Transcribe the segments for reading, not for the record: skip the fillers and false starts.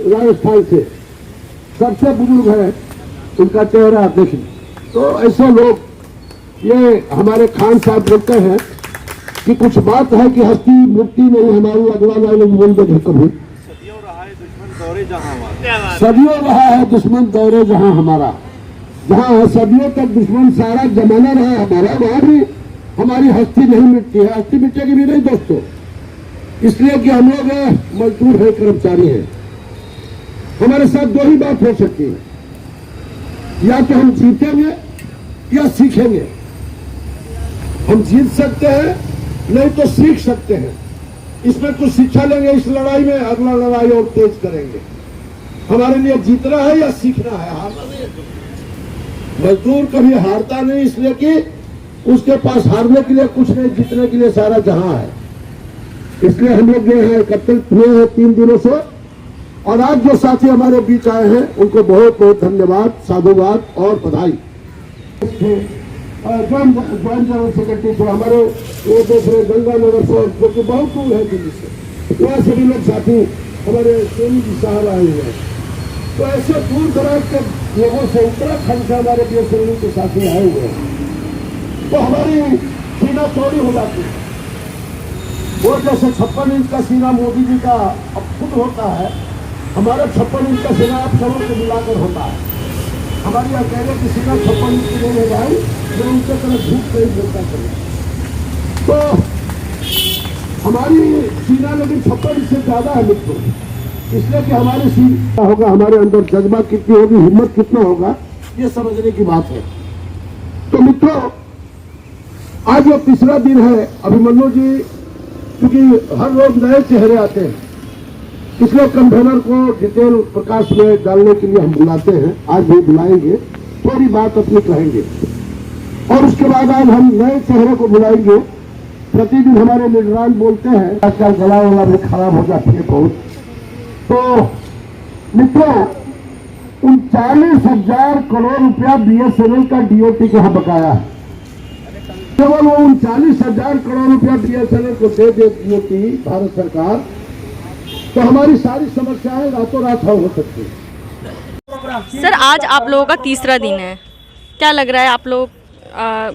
राजस्थान से, सबसे बुजुर्ग है, उनका चेहरा देखिए। तो ऐसे लोग, ये हमारे खान साहब बोलते हैं कि कुछ बात है कि हस्ती मुक्ति नहीं हमारी, अगला वाले बोल दे कभी। सदियों रहा है दुश्मन दौरे जहां हमारा, जहां सदियों तक दुश्मन सारा जमाना रहा हमारा, वहां भी हमारी हस्ती नहीं मिटती है। हस्ती मिटेगी भी नहीं दोस्तों, इसलिए कि हम लोग मजदूर है, कर्मचारी है। हमारे साथ दो ही बात हो सकती है, या तो हम जीतेंगे या सीखेंगे। हम जीत सकते हैं, नहीं तो सीख सकते हैं। इसमें कुछ शिक्षा लेंगे इस लड़ाई में, अगला लड़ाई और तेज करेंगे। हमारे लिए जीतना है या सीखना है, हारना नहीं है। मजदूर कभी हारता नहीं, इसलिए कि उसके पास हारने के लिए कुछ नहीं, जीतने के लिए सारा जहां है। इसलिए हम लोग जो है एकत्रित हुए हैं 3 दिनों से, और आज जो साथी हमारे बीच आए हैं उनको बहुत बहुत धन्यवाद, साधुवाद और बधाई। ज्वाइंट जनरल सेक्रेटरी थे हमारे, वो दूसरे गंगानगर से, जो कि बहुत दूर है दिल्ली से, वहाँ सभी लोग साथी हमारे सोनी जी साहब आए हुए हैं। तो ऐसे दूर दराज के लोगों से, उत्तराखंड से हमारे बीएसएनएल के साथी आए हुए हैं। तो हमारी सीना चौड़ी हो जाती है। वो जैसे 56 इंच का सीना मोदी जी का अब खुद होता है, हमारा 56 इंच का सीना आप सबों को मिलाकर होता है। हमारी अकेले की सीना 56 इंच की नहीं है भाई, जो उनके तरफ झूठ नहीं बोलता चले। तो हमारी सीना लेकिन 56 इंच से ज्यादा है मित्रों, इसलिए कि हमारी सीना होगा, हमारे अंदर जज्बा कितनी होगी, हिम्मत कितना होगा, ये समझने की बात है। तो मित्रों, आज वो तीसरा दिन है। अभिमन्यु जी, क्योंकि हर रोज नए चेहरे आते हैं, इसलिए कन्वेनर को डिटेल प्रकाश में डालने के लिए हम बुलाते हैं। आज भी बुलाएंगे, थोड़ी बात अपनी कहेंगे, और उसके बाद आज हम नए चेहरे को बुलाएंगे। प्रतिदिन हमारे लीडरान बोलते हैं, आजकल गला वाला भी खराब हो जाती है बहुत। तो मित्रों, 39,000 करोड़ रुपया बीएसएनएल का डीओटी को हम बकाया है। केवल वो 39,000 करोड़ रुपया बीएसएनएल को दे देती भारत सरकार, तो हमारी सारी समस्याएं रातों रात हल हो सकती है। सर, आज आप लोगों का तीसरा दिन है, क्या लग रहा है? आप लोग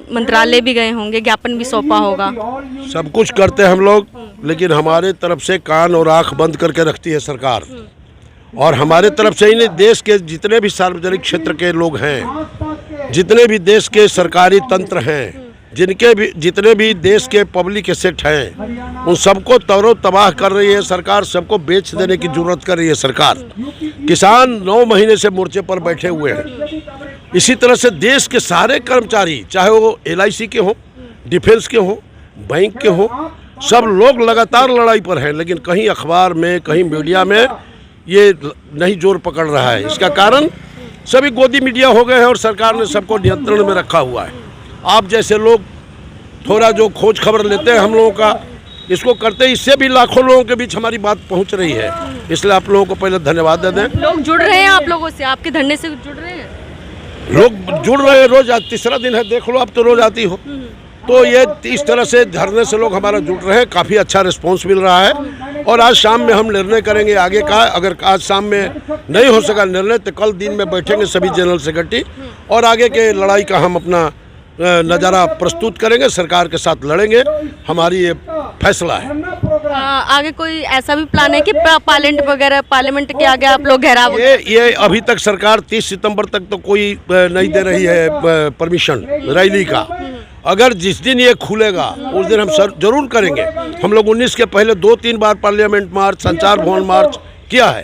मंत्रालय भी गए होंगे, ज्ञापन भी सौंपा होगा। सब कुछ करते हैं हम लोग, लेकिन हमारे तरफ से कान और आंख बंद करके रखती है सरकार। और हमारे तरफ से ही नहीं, देश के जितने भी सार्वजनिक क्षेत्र के लोग हैं, जितने भी देश के सरकारी तंत्र हैं, जितने भी देश के पब्लिक एसेट हैं, उन सबको तौरो तबाह कर रही है सरकार। सबको बेच देने की जरूरत कर रही है सरकार। किसान 9 महीने से मोर्चे पर बैठे हुए हैं। इसी तरह से देश के सारे कर्मचारी, चाहे वो LIC के हों, डिफेंस के हों, बैंक के हों, सब लोग लगातार लड़ाई पर हैं। लेकिन कहीं अखबार में, कहीं मीडिया में ये नहीं जोर पकड़ रहा है। इसका कारण सभी गोदी मीडिया हो गए हैं और सरकार ने सबको नियंत्रण में रखा हुआ है। आप जैसे लोग थोड़ा जो खोज खबर लेते हैं हम लोगों का, इसको करते, इससे भी लाखों लोगों के बीच हमारी बात पहुंच रही है। इसलिए आप लोगों को पहले धन्यवाद दे दें। लोग जुड़ रहे हैं आप लोगों से, आपके धरने से जुड़ रहे हैं। लोग जुड़ रहे हैं, रोज आज तीसरा दिन है, देख लो, आप तो रोज आती हो। तो ये इस तरह से धरने से लोग हमारा जुड़ रहे हैं, काफ़ी अच्छा रिस्पॉन्स मिल रहा है। और आज शाम में हम निर्णय करेंगे आगे का। अगर आज शाम में नहीं हो सका निर्णय, तो कल दिन में बैठेंगे सभी जनरल सेक्रेटरी, और आगे के लड़ाई का हम अपना नज़ारा प्रस्तुत करेंगे, सरकार के साथ लड़ेंगे। हमारी ये फैसला है। आगे कोई ऐसा भी प्लान है कि पार्लियामेंट के आगे आप लोग घेराव? ये अभी तक सरकार 30 सितंबर तक तो कोई नहीं दे रही है परमिशन रैली का। अगर जिस दिन ये खुलेगा उस दिन हम जरूर करेंगे। हम लोग 19 के पहले 2-3 बार पार्लियामेंट मार्च, संचार भवन मार्च किया है,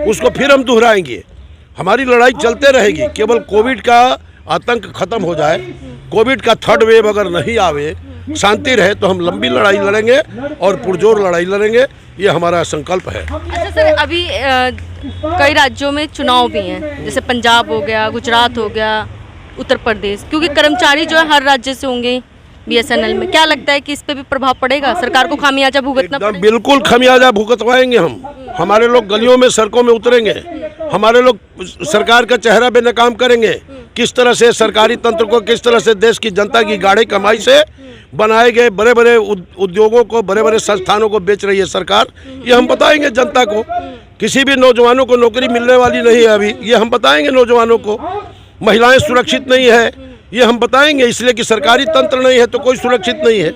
उसको फिर हम दोहराएंगे। हमारी लड़ाई चलते रहेगी। केवल कोविड का आतंक खत्म हो जाए, कोविड का 3rd वेव अगर नहीं आवे, शांति रहे, तो हम लंबी लड़ाई लड़ेंगे और पुरजोर लड़ाई लड़ेंगे। ये हमारा संकल्प है। अच्छा सर, अभी कई राज्यों में चुनाव भी हैं, जैसे पंजाब हो गया, गुजरात हो गया, उत्तर प्रदेश, क्योंकि कर्मचारी जो है हर राज्य से होंगे बीएसएनएल में। क्या लगता है कि इस पे भी प्रभाव पड़ेगा? सरकार को खामियाजा भुगतना पड़ेगा? बिल्कुल खामियाजा भुगतवाएंगे हम। हमारे लोग गलियों में, सड़कों में उतरेंगे। हमारे लोग सरकार का चेहरा बेनकाम करेंगे। किस तरह से सरकारी तंत्र को, किस तरह से देश की जनता की गाढ़ी कमाई से बनाए गए बड़े बड़े उद्योगों को, बड़े बड़े संस्थानों को बेच रही है सरकार, ये हम बताएंगे जनता को। किसी भी नौजवानों को नौकरी मिलने वाली नहीं है अभी, ये हम बताएंगे नौजवानों को। महिलाएं सुरक्षित नहीं है, ये हम बताएंगे, इसलिए कि सरकारी तंत्र नहीं है तो कोई सुरक्षित नहीं है।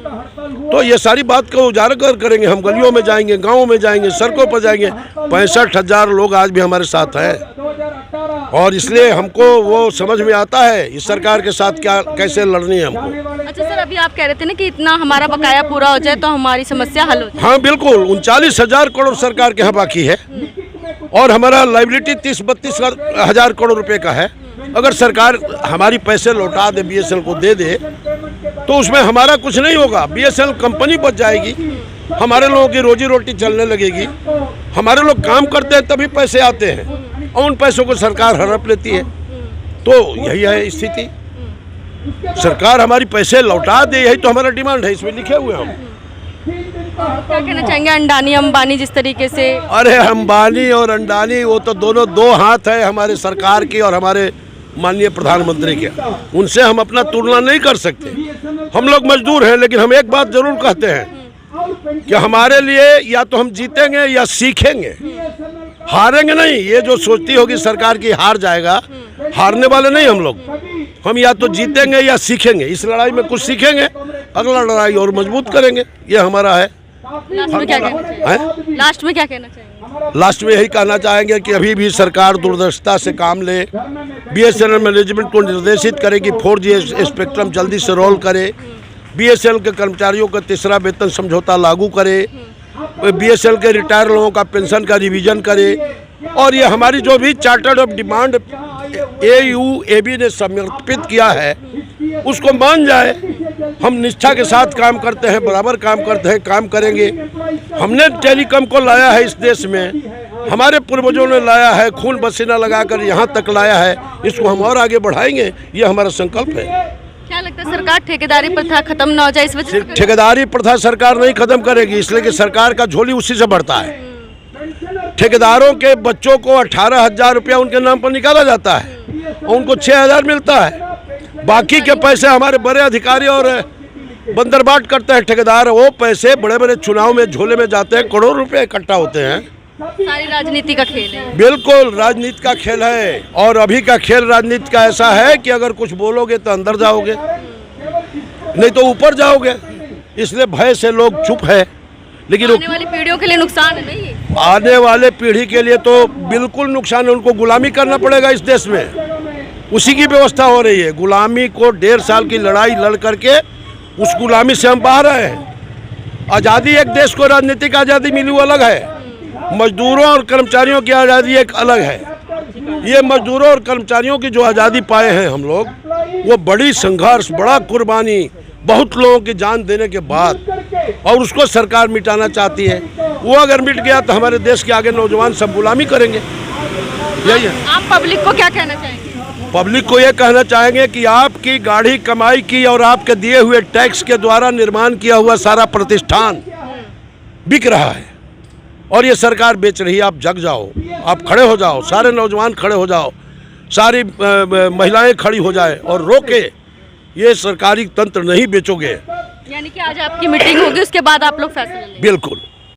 तो ये सारी बात को उजागर करेंगे, हम गलियों में जाएंगे, गाँवों में जाएंगे, सड़कों पर जाएंगे। 65,000 लोग आज भी हमारे साथ हैं और इसलिए हमको वो समझ में आता है इस सरकार के साथ क्या कैसे लड़नी है हमको। अच्छा सर, अभी आप कह रहे थे ना कि इतना हमारा बकाया पूरा हो जाए तो हमारी समस्या हल हो जाए। हाँ बिल्कुल, 39,000 करोड़ सरकार के यहाँ बाकी है और हमारा लाइबिलिटी 30-32 हजार करोड़ रुपए का है। अगर सरकार हमारी पैसे लौटा दे, BSNL को दे दे, तो उसमें हमारा कुछ नहीं होगा। BSNL कंपनी बच जाएगी, हमारे लोगों की रोजी रोटी चलने लगेगी। हमारे लोग काम करते हैं तभी पैसे आते हैं और उन पैसों को सरकार हड़प लेती है। तो यही है स्थिति, सरकार हमारी पैसे लौटा दे, यही तो हमारा डिमांड है, इसमें लिखे हुए हम। क्या कहना चाहेंगे अंडानी अंबानी जिस तरीके से? अरे अंबानी और अंडानी वो तो दोनों दो हाथ है हमारे सरकार की और हमारे माननीय प्रधानमंत्री के, उनसे हम अपना तुलना नहीं कर सकते। हम लोग मजदूर हैं, लेकिन हम एक बात जरूर कहते हैं कि हमारे लिए या तो हम जीतेंगे या सीखेंगे, हारेंगे नहीं। ये जो सोचती होगी सरकार की हार जाएगा, हारने वाले नहीं हम लोग। हम या तो जीतेंगे या सीखेंगे, इस लड़ाई में कुछ सीखेंगे, अगला लड़ाई और मजबूत करेंगे, ये हमारा है। लास्ट में क्या कहना चाहेंगे? लास्ट में क्या कहना चाहेंगे? लास्ट में यही कहना चाहेंगे कि अभी भी सरकार दूरदर्शिता से काम ले, BSNL मैनेजमेंट को निर्देशित करे कि 4G स्पेक्ट्रम जल्दी से रोल करे, BSNL के कर्मचारियों का तीसरा वेतन समझौता लागू करे, BSNL के रिटायर लोगों का पेंशन का रिवीजन करे और ये हमारी जो भी चार्टर्ड ऑफ डिमांड AUAB ने समर्पित किया है उसको मान जाए। हम निष्ठा के साथ काम करते हैं, बराबर काम करते हैं, काम करेंगे। हमने टेलीकॉम को लाया है इस देश में, हमारे पूर्वजों ने लाया है, खून पसीना लगाकर यहाँ तक लाया है, इसको हम और आगे बढ़ाएंगे, ये हमारा संकल्प है। क्या लगता है सरकार ठेकेदारी प्रथा खत्म ना हो जाए इस वजह से? ठेकेदारी प्रथा सरकार नहीं खत्म करेगी, इसलिए कि सरकार का झोली उसी से बढ़ता है। ठेकेदारों के बच्चों को 18,000 रुपया उनके नाम पर निकाला जाता है और उनको 6,000 मिलता है। बाकी के पैसे हमारे बड़े अधिकारी और बंदरबाट करते हैं ठेकेदार, वो पैसे बड़े बड़े चुनाव में झोले में जाते हैं, करोड़ रुपए इकट्ठा होते हैं। सारी राजनीति का खेल है। बिल्कुल राजनीति का खेल है और अभी का खेल राजनीति का ऐसा है कि अगर कुछ बोलोगे तो अंदर जाओगे, नहीं तो ऊपर जाओगे, इसलिए भय से लोग चुप है। लेकिन आने वाली पीढ़ियों के लिए नुकसान है नहीं? आने वाले पीढ़ी के लिए तो बिल्कुल नुकसान है, उनको गुलामी करना पड़ेगा इस देश में, उसी की व्यवस्था हो रही है। गुलामी को 1.5 साल की लड़ाई लड़ करके उस गुलामी से हम बाहर आए हैं। आज़ादी एक देश को राजनीतिक आज़ादी मिली वो अलग है, मजदूरों और कर्मचारियों की आज़ादी एक अलग है। ये मजदूरों और कर्मचारियों की जो आज़ादी पाए हैं हम लोग, वो बड़ी संघर्ष, बड़ा कुर्बानी, बहुत लोगों की जान देने के बाद, और उसको सरकार मिटाना चाहती है। वो अगर मिट गया तो हमारे देश के आगे नौजवान सब गुलामी करेंगे। यही है। आप पब्लिक को क्या कहना चाहेंगे? पब्लिक को ये कहना चाहेंगे कि आपकी गाढ़ी कमाई की और आपके दिए हुए टैक्स के द्वारा निर्माण किया हुआ सारा प्रतिष्ठान बिक रहा है और ये सरकार बेच रही है। आप जग जाओ, आप खड़े हो जाओ, सारे नौजवान खड़े हो जाओ, सारी महिलाएं खड़ी हो जाए और रोके, ये सरकारी तंत्र नहीं बेचोगे। यानी कि आज आपकी मीटिंग होगी, उसके बाद आप लोग फैसला लेंगे? बिल्कुल।